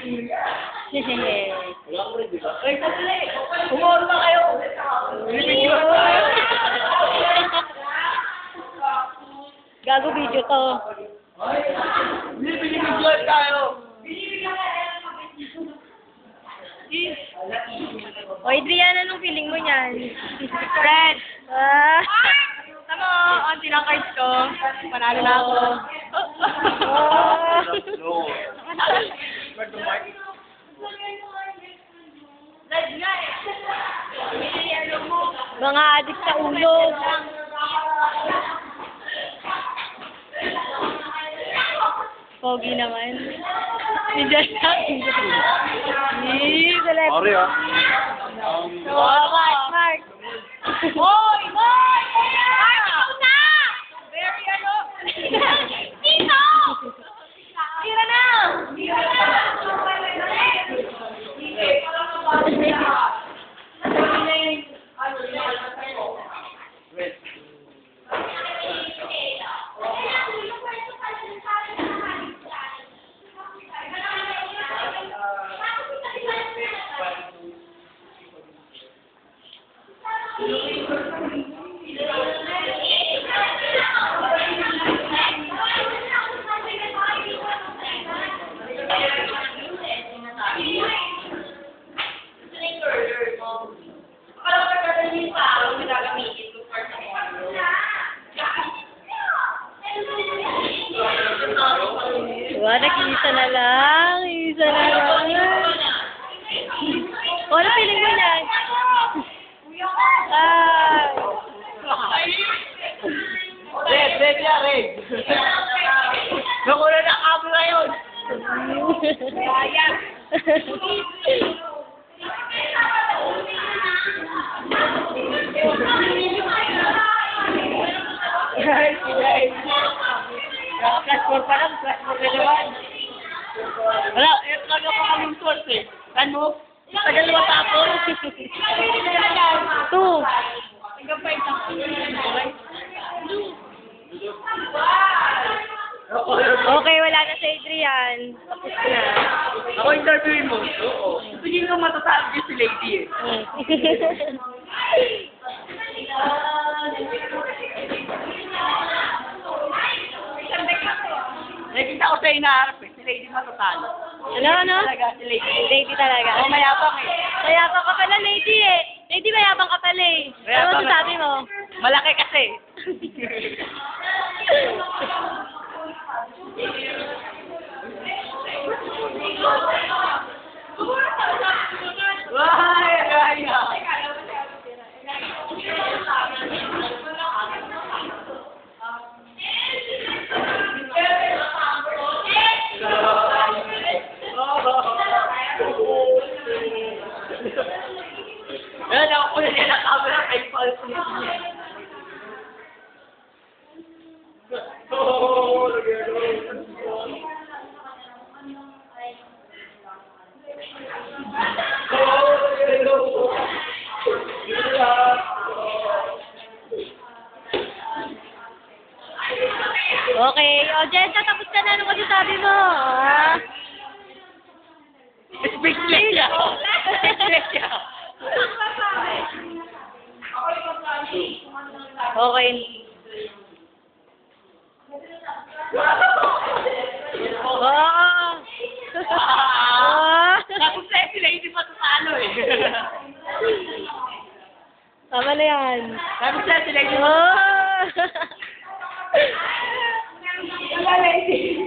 Ay, sandali! Umorma kayo! Bibidyoan tayo! Gago video to. Bibidyoan tayo! O, Adrian, anong feeling mo niyan? Fred! Ah! Tama, ang tinang-cards ko. Panalo na ako. Oh. Mga adik sa ulo. Pogi naman. Si Justin. Celeb. Sorry ah. Mark. Hoy! Hoy! Mark, ikaw na! Very ano? Tito! Tira na! Diba, nag-iisa na lang. Isa na lang. O, ano feeling mo niyan? Red ya, red. Nakuha na kamo ngayon. Class 4 pa lang, class 4 na naman. Wala, ito lang ako kaming source eh. Ano? Tagal matapos. 2. Hanggang 5 lang. Okay, wala na si Adrian. Tapos na. Ako interviewin mo. Oo. Hindi ko matasabi si lady eh. Nakikita ko sa inaharap eh. Si lady matatalo. Ano? Talaga, si lady. Lady talaga. Oo, mayabang eh. Mayabang ka pala, lady eh. Lady, mayabang ka pala eh. Ano Mayabang sasabi ako. mo? Malaki kasi. Ay, Ayan, ako ko na niya na camera kay Paul. Oo, Okay. O, Jessa, tapos ka na. Ano masasabi mo? Ah? Speechless siya. Speechless siya. Okay. Oo. Tapos na sila, hindi pa tutalo eh. Tama na yan. Tapos na sila, hindi pa Oh. tutalo.